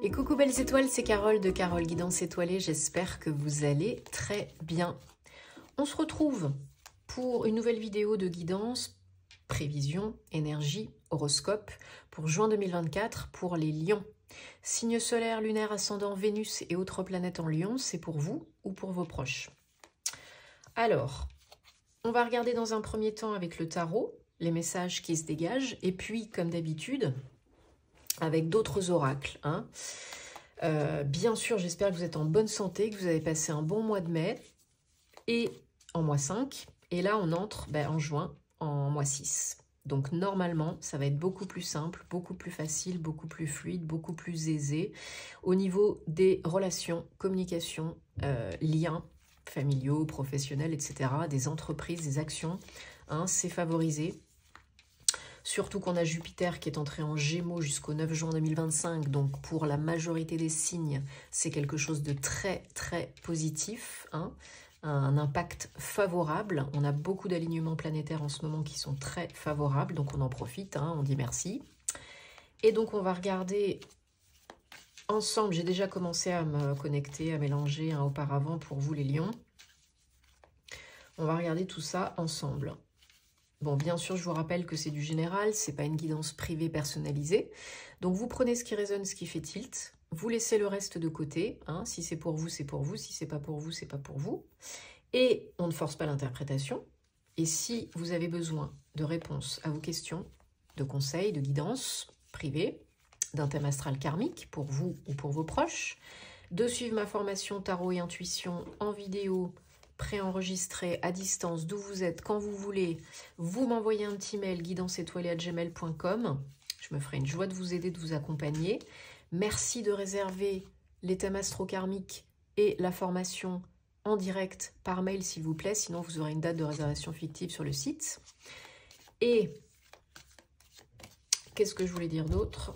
Et coucou belles étoiles, c'est Carole de Carole Guidance Étoilée, j'espère que vous allez très bien. On se retrouve pour une nouvelle vidéo de guidance, prévision, énergie, horoscope pour juin 2024 pour les lions. Signe solaire, lunaire, ascendant, Vénus et autres planètes en lion, c'est pour vous ou pour vos proches. Alors, on va regarder dans un premier temps avec le tarot, les messages qui se dégagent, et puis comme d'habitude, avec d'autres oracles. Bien sûr, j'espère que vous êtes en bonne santé, que vous avez passé un bon mois de mai et en mois 5. Et là, on entre en juin, en mois 6. Donc normalement, ça va être beaucoup plus simple, beaucoup plus facile, beaucoup plus fluide, beaucoup plus aisé au niveau des relations, communication, liens familiaux, professionnels, etc., des entreprises, des actions. C'est favorisé. Surtout qu'on a Jupiter qui est entré en Gémeaux jusqu'au 9 juin 2025. Donc pour la majorité des signes, c'est quelque chose de très très positif. Un impact favorable. On a beaucoup d'alignements planétaires en ce moment qui sont très favorables. Donc on en profite, on dit merci. Et donc on va regarder ensemble. J'ai déjà commencé à me connecter, à mélanger auparavant pour vous les lions. On va regarder tout ça ensemble. Bon, bien sûr, je vous rappelle que c'est du général, c'est pas une guidance privée personnalisée. Donc, vous prenez ce qui résonne, ce qui fait tilt. Vous laissez le reste de côté. Si c'est pour vous, c'est pour vous. Si c'est pas pour vous, c'est pas pour vous. Et on ne force pas l'interprétation. Et si vous avez besoin de réponses à vos questions, de conseils, de guidance privée, d'un thème astral karmique pour vous ou pour vos proches, de suivre ma formation tarot et intuition en vidéo, préenregistré à distance d'où vous êtes, quand vous voulez, vous m'envoyez un petit mail guidanceétoilée@gmail.com. Je me ferai une joie de vous aider, de vous accompagner. Merci de réserver les thèmes astro-karmiques et la formation en direct par mail, s'il vous plaît. Sinon, vous aurez une date de réservation fictive sur le site. Et qu'est-ce que je voulais dire d'autre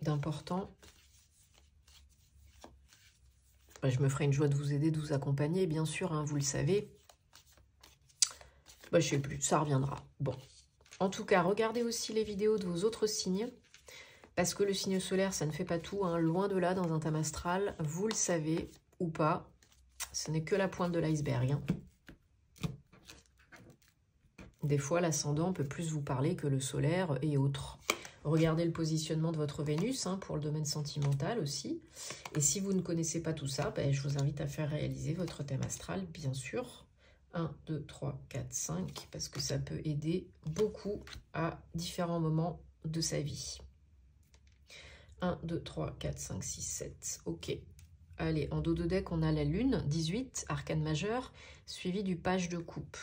d'important? Je me ferai une joie de vous aider, de vous accompagner, bien sûr, vous le savez. Je ne sais plus, ça reviendra. Bon, en tout cas, regardez aussi les vidéos de vos autres signes, parce que le signe solaire, ça ne fait pas tout, loin de là, dans un thème astral, vous le savez ou pas, ce n'est que la pointe de l'iceberg. Des fois, l'ascendant peut plus vous parler que le solaire et autres. Regardez le positionnement de votre Vénus pour le domaine sentimental aussi. Et si vous ne connaissez pas tout ça, je vous invite à faire réaliser votre thème astral, bien sûr. 1, 2, 3, 4, 5, parce que ça peut aider beaucoup à différents moments de sa vie. 1, 2, 3, 4, 5, 6, 7. Ok. Allez, en dos de deck, on a la Lune, 18, arcane majeur, suivi du page de coupe.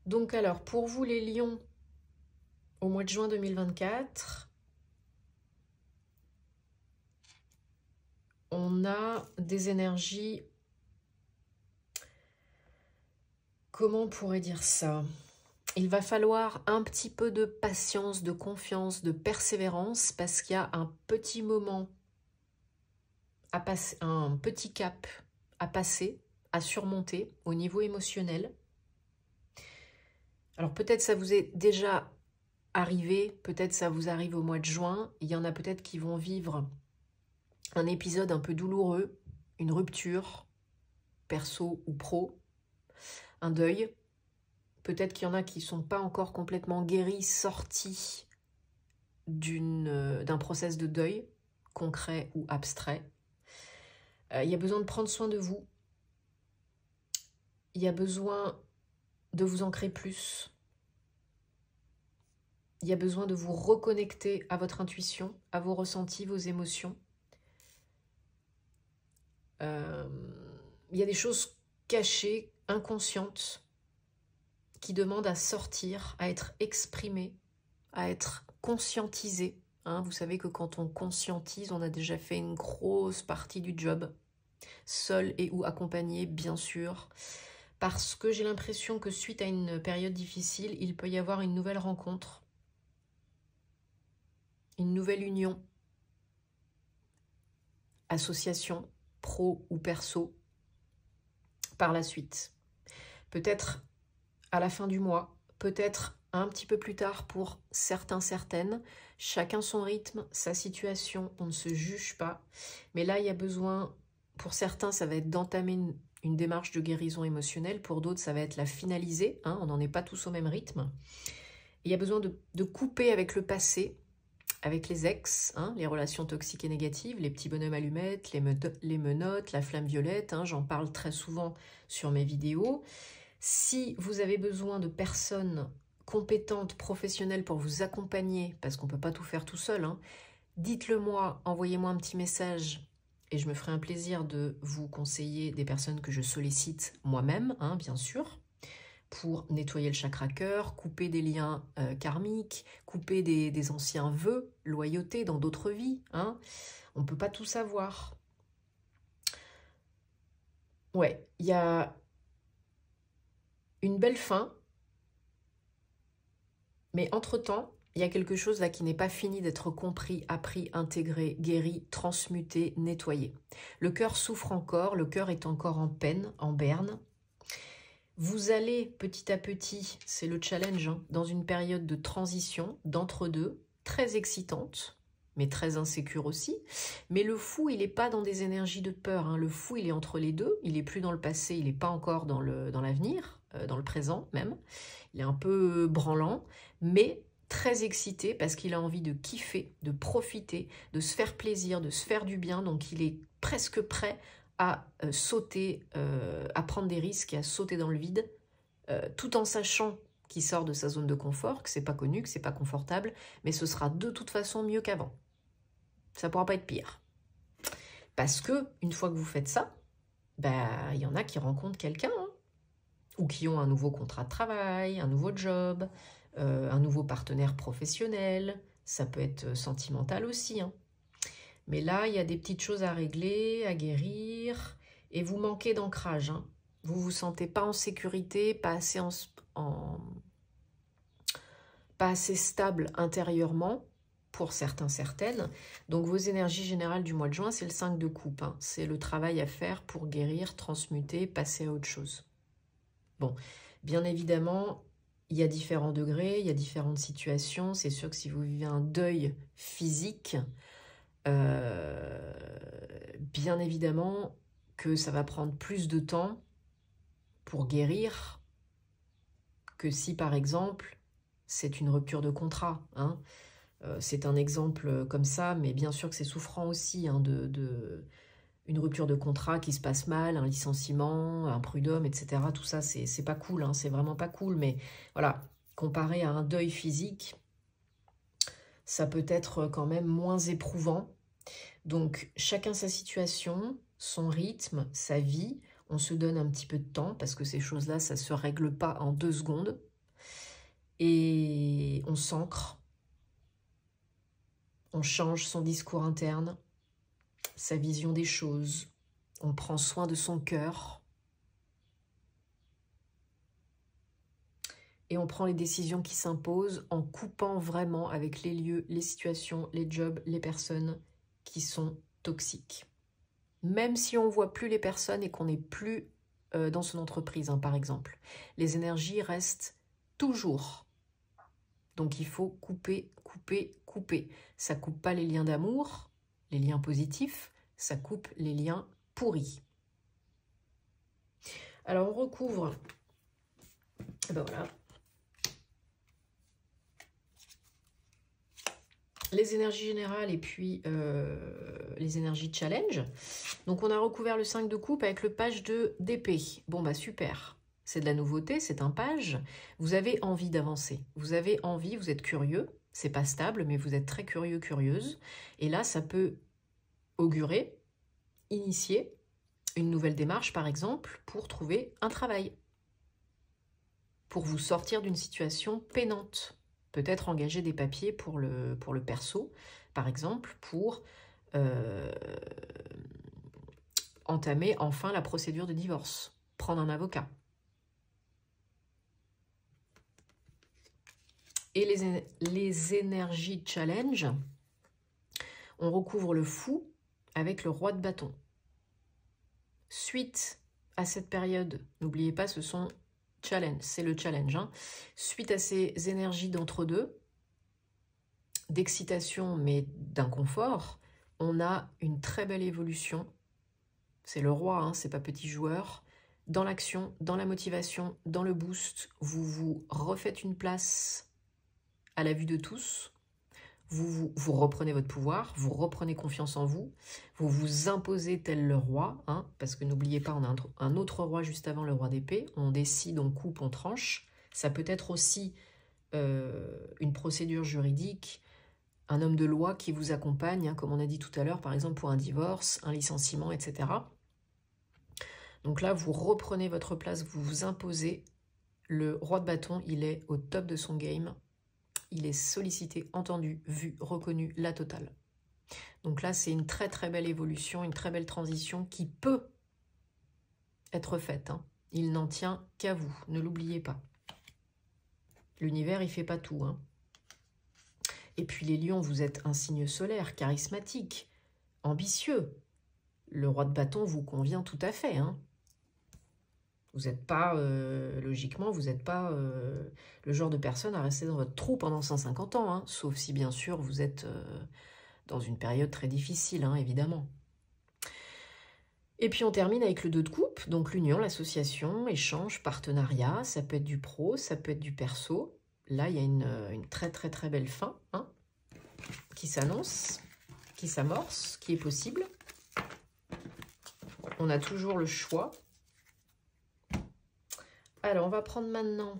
Donc alors, pour vous les lions, au mois de juin 2024, on a des énergies, comment on pourrait dire ça? Il va falloir un petit peu de patience, de confiance, de persévérance, parce qu'il y a un petit moment à passer, un petit cap à passer, à surmonter au niveau émotionnel. Alors peut-être ça vous est déjà arrivé, peut-être ça vous arrive au mois de juin. Il y en a peut-être qui vont vivre un épisode un peu douloureux, une rupture, perso ou pro, un deuil. Peut-être qu'il y en a qui ne sont pas encore complètement guéris, sortis d'un process de deuil, concret ou abstrait. Il y a besoin de prendre soin de vous. Il y a besoin de vous ancrer plus. Il y a besoin de vous reconnecter à votre intuition, à vos ressentis, vos émotions. Il y a des choses cachées, inconscientes, qui demandent à sortir, à être exprimées, à être conscientisées. Vous savez que quand on conscientise, on a déjà fait une grosse partie du job, seul et ou accompagné, bien sûr. Parce que j'ai l'impression que suite à une période difficile, il peut y avoir une nouvelle rencontre, une nouvelle union, association, pro ou perso, par la suite. Peut-être à la fin du mois, peut-être un petit peu plus tard pour certains, certaines, Chacun son rythme, sa situation, on ne se juge pas. Mais là, il y a besoin, pour certains, ça va être d'entamer une démarche de guérison émotionnelle. Pour d'autres, ça va être la finaliser. Hein, on n'en est pas tous au même rythme. Et il y a besoin de couper avec le passé, avec les ex, hein, les relations toxiques et négatives, les petits bonhommes allumettes, les menottes, la flamme violette. Hein, j'en parle très souvent sur mes vidéos. Si vous avez besoin de personnes compétentes, professionnelles pour vous accompagner, parce qu'on ne peut pas tout faire tout seul, hein, dites-le moi, envoyez-moi un petit message et je me ferai un plaisir de vous conseiller des personnes que je sollicite moi-même, hein, bien sûr, pour nettoyer le chakra cœur, couper des liens karmiques, couper des anciens vœux, loyauté dans d'autres vies. Hein. On ne peut pas tout savoir. Ouais, il y a une belle fin, mais entre-temps, il y a quelque chose là qui n'est pas fini d'être compris, appris, intégré, guéri, transmuté, nettoyé. Le cœur souffre encore, le cœur est encore en peine, en berne. Vous allez petit à petit, c'est le challenge, hein, dans une période de transition, d'entre-deux, très excitante, mais très insécure aussi. Mais le fou, il n'est pas dans des énergies de peur. Hein. Le fou, il est entre les deux. Il n'est plus dans le passé, il n'est pas encore dans l'avenir, dans le présent même. Il est un peu branlant, mais très excité parce qu'il a envie de kiffer, de profiter, de se faire plaisir, de se faire du bien. Donc il est presque prêt à sauter, à prendre des risques et à sauter dans le vide, tout en sachant qu'il sort de sa zone de confort, que c'est pas connu, que c'est pas confortable, mais ce sera de toute façon mieux qu'avant. Ça pourra pas être pire. Parce que une fois que vous faites ça, bah, il y en a qui rencontrent quelqu'un, hein, ou qui ont un nouveau contrat de travail, un nouveau job, un nouveau partenaire professionnel. Ça peut être sentimental aussi. Hein. Mais là, il y a des petites choses à régler, à guérir, et vous manquez d'ancrage. Hein. Vous ne vous sentez pas en sécurité, pas assez, pas assez stable intérieurement, pour certains, certaines. Donc vos énergies générales du mois de juin, c'est le 5 de coupe. Hein. C'est le travail à faire pour guérir, transmuter, passer à autre chose. Bon, bien évidemment, il y a différents degrés, il y a différentes situations. C'est sûr que si vous vivez un deuil physique, bien évidemment que ça va prendre plus de temps pour guérir que si, par exemple, c'est une rupture de contrat. Hein. C'est un exemple comme ça, mais bien sûr que c'est souffrant aussi, hein, une rupture de contrat qui se passe mal, un licenciement, un prud'homme, etc. Tout ça, c'est pas cool, hein, c'est vraiment pas cool. Mais voilà, comparé à un deuil physique, ça peut être quand même moins éprouvant. Donc, chacun sa situation, son rythme, sa vie. On se donne un petit peu de temps parce que ces choses-là, ça ne se règle pas en 2 secondes. Et on s'ancre. On change son discours interne, sa vision des choses. On prend soin de son cœur. Et on prend les décisions qui s'imposent en coupant vraiment avec les lieux, les situations, les jobs, les personnes qui sont toxiques. Même si on ne voit plus les personnes et qu'on n'est plus dans son entreprise, hein, par exemple. Les énergies restent toujours. Donc il faut couper, couper, couper. Ça ne coupe pas les liens d'amour, les liens positifs, ça coupe les liens pourris. Alors on recouvre, ben voilà, les énergies générales et puis les énergies challenge. Donc on a recouvert le 5 de coupe avec le page d'épée. Bon bah super, c'est de la nouveauté, c'est un page. Vous avez envie d'avancer, vous avez envie, vous êtes curieux. C'est pas stable, mais vous êtes très curieux, curieuse. Et là, ça peut augurer, initier une nouvelle démarche, par exemple, pour trouver un travail. Pour vous sortir d'une situation peinante. Peut-être engager des papiers pour le perso, par exemple, pour entamer enfin la procédure de divorce. Prendre un avocat. Et les énergies challenge, on recouvre le fou avec le roi de bâton. Suite à cette période, n'oubliez pas, ce sont challenge, c'est le challenge. Hein. Suite à ces énergies d'entre-deux, d'excitation, mais d'inconfort, on a une très belle évolution. C'est le roi, hein, c'est pas petit joueur. Dans l'action, dans la motivation, dans le boost, vous vous refaites une place à la vue de tous. Vous reprenez votre pouvoir, vous reprenez confiance en vous, vous vous imposez tel le roi, hein, parce que n'oubliez pas, on a un autre roi juste avant le roi d'épée, on décide, on coupe, on tranche. Ça peut être aussi une procédure juridique, un homme de loi qui vous accompagne, hein, comme on a dit tout à l'heure, par exemple pour un divorce, un licenciement, etc. Donc là, vous reprenez votre place, vous vous imposez. Le roi de bâton, il est au top de son game. Il est sollicité, entendu, vu, reconnu, la totale. Donc là, c'est une très très belle évolution, une très belle transition qui peut être faite, hein. Il n'en tient qu'à vous, ne l'oubliez pas. L'univers, il ne fait pas tout, hein. Et puis les lions, vous êtes un signe solaire, charismatique, ambitieux. Le roi de bâton vous convient tout à fait, hein. Vous n'êtes pas, logiquement, vous n'êtes pas le genre de personne à rester dans votre trou pendant 150 ans, hein, sauf si, bien sûr, vous êtes dans une période très difficile, hein, évidemment. Et puis, on termine avec le 2 de coupe, donc l'union, l'association, échange, partenariat, ça peut être du pro, ça peut être du perso. Là, il y a une très, très, très belle fin, hein, qui s'annonce, qui s'amorce, qui est possible. On a toujours le choix. Alors, on va prendre maintenant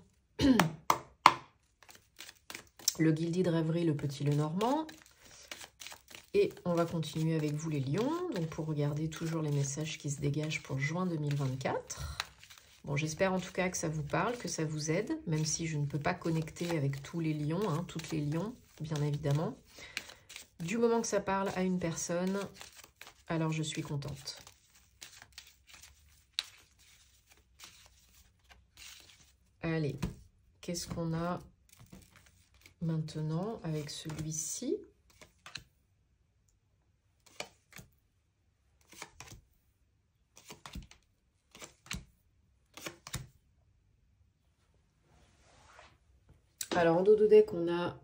le Guildi de rêverie, le petit Lenormand. Et on va continuer avec vous les lions. Donc, pour regarder toujours les messages qui se dégagent pour juin 2024. Bon, j'espère en tout cas que ça vous parle, que ça vous aide, même si je ne peux pas connecter avec tous les lions, hein, toutes les lions, bien évidemment. Du moment que ça parle à une personne, alors je suis contente. Allez, qu'est-ce qu'on a maintenant avec celui-ci? Alors, en dos de deck, on a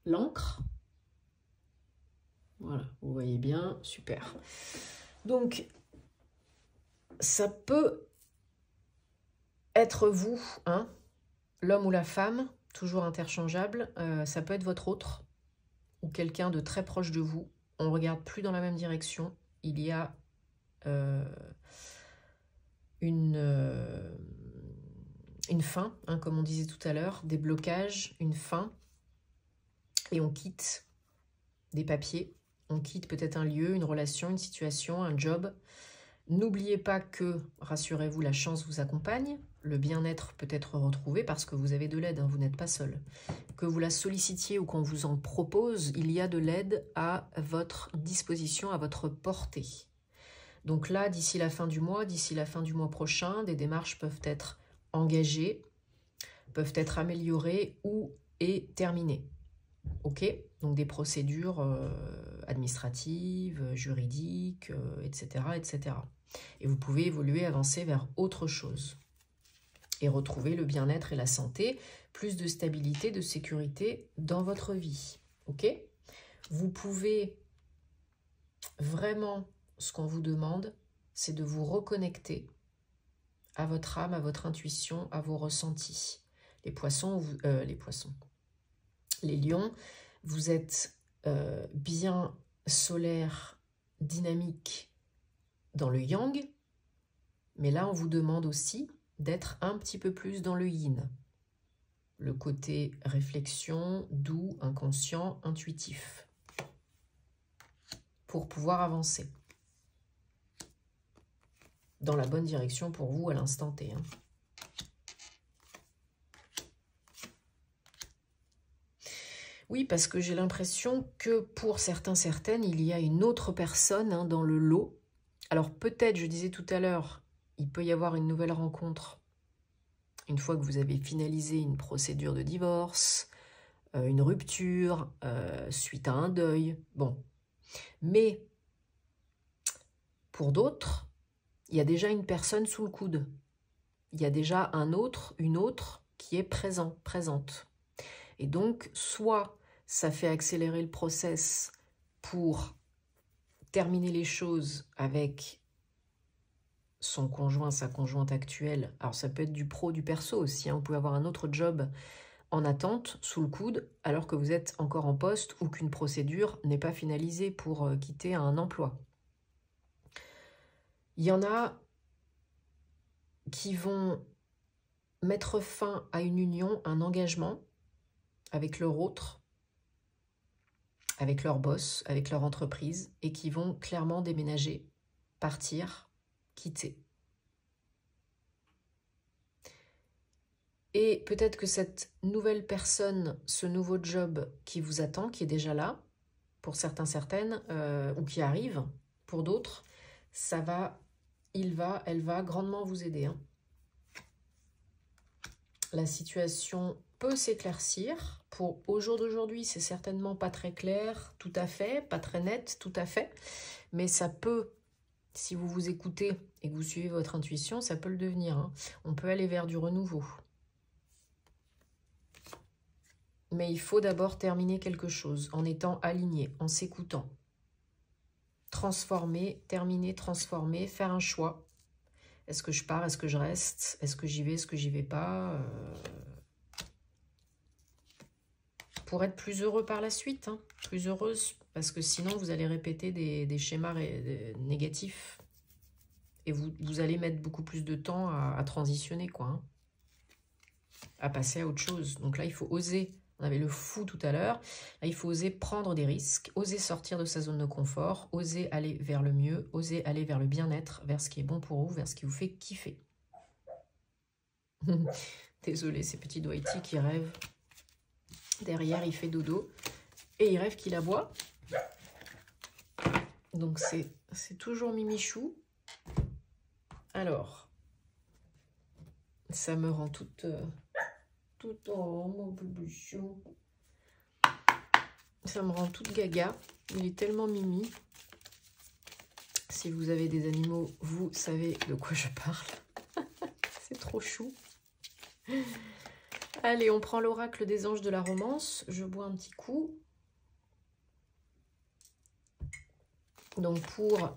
l'encre. Voilà, vous voyez bien, super. Donc, ça peut être vous, hein, l'homme ou la femme, toujours interchangeable. Ça peut être votre autre ou quelqu'un de très proche de vous. On ne regarde plus dans la même direction. Il y a une fin, hein, comme on disait tout à l'heure, des blocages, une fin. Et on quitte des papiers. On quitte peut-être un lieu, une relation, une situation, un job. N'oubliez pas que, rassurez-vous, la chance vous accompagne. Le bien-être peut être retrouvé parce que vous avez de l'aide, hein, vous n'êtes pas seul. Que vous la sollicitiez ou qu'on vous en propose, il y a de l'aide à votre disposition, à votre portée. Donc là, d'ici la fin du mois prochain, des démarches peuvent être engagées, peuvent être améliorées ou et terminées. Ok, donc des procédures administratives, juridiques, etc., etc. Et vous pouvez évoluer, avancer vers autre chose. Et retrouver le bien-être et la santé, plus de stabilité, de sécurité dans votre vie. Ok? Vous pouvez vraiment, ce qu'on vous demande, c'est de vous reconnecter à votre âme, à votre intuition, à vos ressentis. Les poissons, les lions, vous êtes bien solaire, dynamique dans le yang, mais là, on vous demande aussi d'être un petit peu plus dans le yin. Le côté réflexion, doux, inconscient, intuitif. Pour pouvoir avancer. Dans la bonne direction pour vous à l'instant T. Hein. Oui, parce que j'ai l'impression que pour certains, certaines, il y a une autre personne, hein, dans le lot. Alors peut-être, je disais tout à l'heure, il peut y avoir une nouvelle rencontre une fois que vous avez finalisé une procédure de divorce, une rupture, suite à un deuil. Bon. Mais pour d'autres, il y a déjà une personne sous le coude. Il y a déjà un autre, une autre qui est présente. Et donc, soit ça fait accélérer le process pour terminer les choses avec son conjoint, sa conjointe actuelle. Alors ça peut être du pro, du perso aussi, hein. Vous pouvez avoir un autre job en attente, sous le coude, alors que vous êtes encore en poste ou qu'une procédure n'est pas finalisée pour quitter un emploi. Il y en a qui vont mettre fin à une union, un engagement avec leur autre, avec leur boss, avec leur entreprise, et qui vont clairement déménager, partir, quitter. Et peut-être que cette nouvelle personne, ce nouveau job qui vous attend, qui est déjà là, pour certains, certaines, ou qui arrive pour d'autres, ça va, elle va grandement vous aider, hein. La situation peut s'éclaircir. Pour au jour d'aujourd'hui, c'est certainement pas très clair, tout à fait, pas très net, tout à fait, mais ça peut, si vous vous écoutez et que vous suivez votre intuition, ça peut le devenir, hein. On peut aller vers du renouveau. Mais il faut d'abord terminer quelque chose en étant aligné, en s'écoutant. Transformer, terminer, transformer, faire un choix. Est-ce que je pars, est-ce que je reste? Est-ce que j'y vais, est-ce que j'y vais pas? Pour être plus heureux par la suite, hein, plus heureuse, parce que sinon vous allez répéter des schémas négatifs. Et vous allez mettre beaucoup plus de temps à transitionner, quoi, hein, à passer à autre chose. Donc là, il faut oser. On avait le fou tout à l'heure. Là, il faut oser prendre des risques, oser sortir de sa zone de confort, oser aller vers le mieux, oser aller vers le bien-être, vers ce qui est bon pour vous, vers ce qui vous fait kiffer. Désolée, ces petits doigts-itis qui rêvent. Derrière, il fait dodo. Et il rêve qu'il aboie. Donc, c'est toujours mimichou. Alors, ça me rend toute oh, mon boubouchou. Ça me rend toute gaga. Il est tellement mimi. Si vous avez des animaux, vous savez de quoi je parle. C'est trop chou. Allez, on prend l'oracle des anges de la romance. Je bois un petit coup. Donc, pour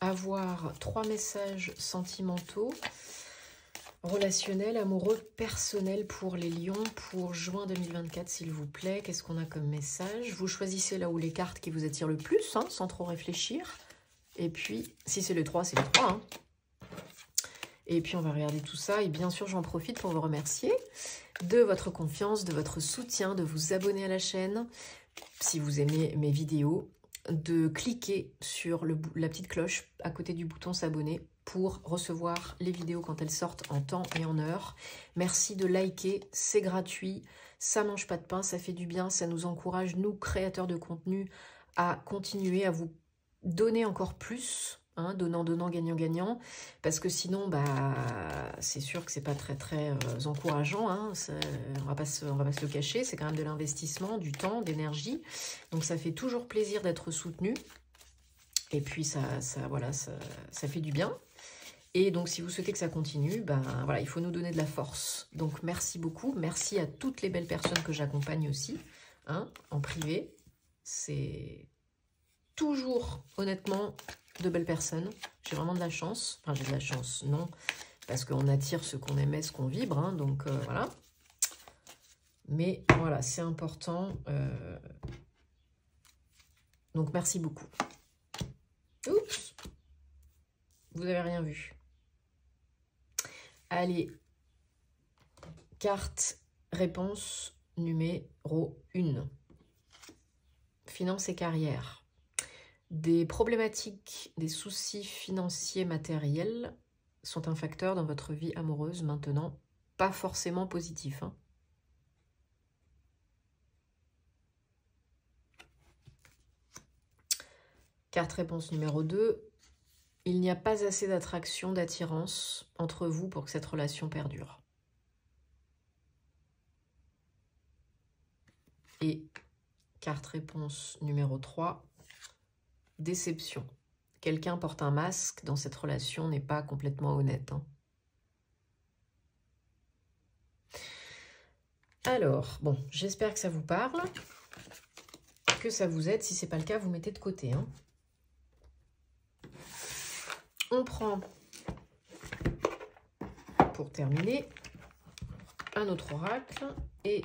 avoir 3 messages sentimentaux, relationnels, amoureux, personnels pour les lions, pour juin 2024, s'il vous plaît. Qu'est-ce qu'on a comme message? Vous choisissez là où les cartes qui vous attirent le plus, hein, sans trop réfléchir. Et puis, si c'est le 3, c'est le 3. Hein. Et puis, on va regarder tout ça. Et bien sûr, j'en profite pour vous remercier de votre confiance, de votre soutien, de vous abonner à la chaîne, si vous aimez mes vidéos, de cliquer sur la petite cloche à côté du bouton s'abonner pour recevoir les vidéos quand elles sortent en temps et en heure. Merci de liker, c'est gratuit, ça mange pas de pain, ça fait du bien, ça nous encourage, nous, créateurs de contenu, à continuer à vous donner encore plus, hein, donnant, gagnant, parce que sinon, bah, c'est sûr que c'est pas très encourageant, hein, on va pas se le cacher, c'est quand même de l'investissement, du temps, d'énergie, donc ça fait toujours plaisir d'être soutenu, et puis ça fait du bien. Et donc, si vous souhaitez que ça continue, ben voilà, il faut nous donner de la force. Donc, merci beaucoup. Merci à toutes les belles personnes que j'accompagne aussi, hein, en privé. C'est toujours, honnêtement, de belles personnes. J'ai vraiment de la chance. Enfin, j'ai de la chance, non, parce qu'on attire ce qu'on aimait, ce qu'on vibre, hein, donc voilà. Mais voilà, c'est important. Donc, merci beaucoup. Oups, vous n'avez rien vu. Allez, carte réponse numéro 1. Finances et carrière. Des problématiques, des soucis financiers matériels sont un facteur dans votre vie amoureuse maintenant, pas forcément positif, hein. Carte réponse numéro 2. Il n'y a pas assez d'attraction, d'attirance entre vous pour que cette relation perdure. Et carte réponse numéro 3, déception. Quelqu'un porte un masque dans cette relation, n'est pas complètement honnête, hein. Alors, bon, j'espère que ça vous parle, que ça vous aide. Si ce n'est pas le cas, vous mettez de côté. Hein. On prend, pour terminer, un autre oracle. Et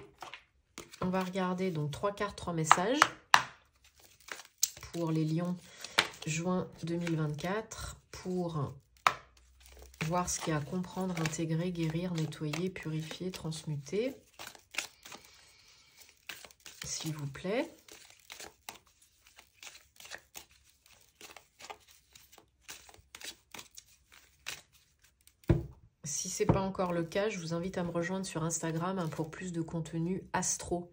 on va regarder donc 3 cartes, 3 messages pour les lions juin 2024, pour voir ce qu'il y a à comprendre, intégrer, guérir, nettoyer, purifier, transmuter. S'il vous plaît. Si ce n'est pas encore le cas, je vous invite à me rejoindre sur Instagram hein, pour plus de contenu astro.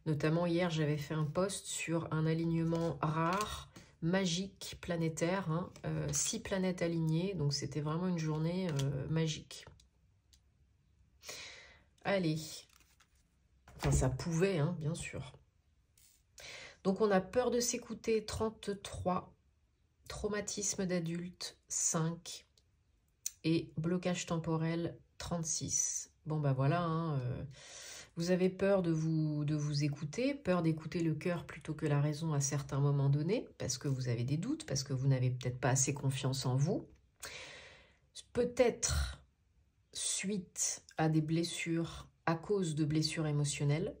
Notamment hier, j'avais fait un post sur un alignement rare, magique, planétaire. Hein, 6 planètes alignées, donc c'était vraiment une journée magique. Allez. Enfin, ça pouvait, hein, bien sûr. Donc, on a peur de s'écouter, 33. Traumatisme d'adulte, 5. Et blocage temporel, 36. Bon, bah voilà, hein, vous avez peur de vous écouter, peur d'écouter le cœur plutôt que la raison à certains moments donnés, parce que vous avez des doutes, parce que vous n'avez peut-être pas assez confiance en vous. Peut-être suite à des blessures, à cause de blessures émotionnelles,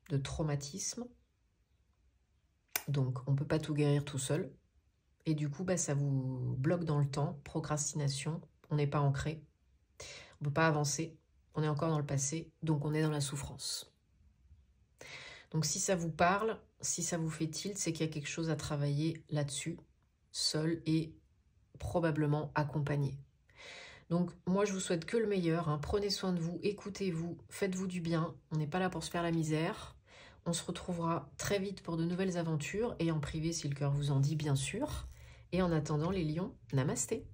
de traumatisme. Donc, on ne peut pas tout guérir tout seul. Et du coup, bah, ça vous bloque dans le temps, procrastination, on n'est pas ancré, on ne peut pas avancer, on est encore dans le passé, donc on est dans la souffrance. Donc si ça vous parle, si ça vous fait tilt, c'est qu'il y a quelque chose à travailler là-dessus, seul et probablement accompagné. Donc moi je vous souhaite que le meilleur, hein. Prenez soin de vous, écoutez-vous, faites-vous du bien, on n'est pas là pour se faire la misère. On se retrouvera très vite pour de nouvelles aventures et en privé si le cœur vous en dit bien sûr. Et en attendant les lions, namasté.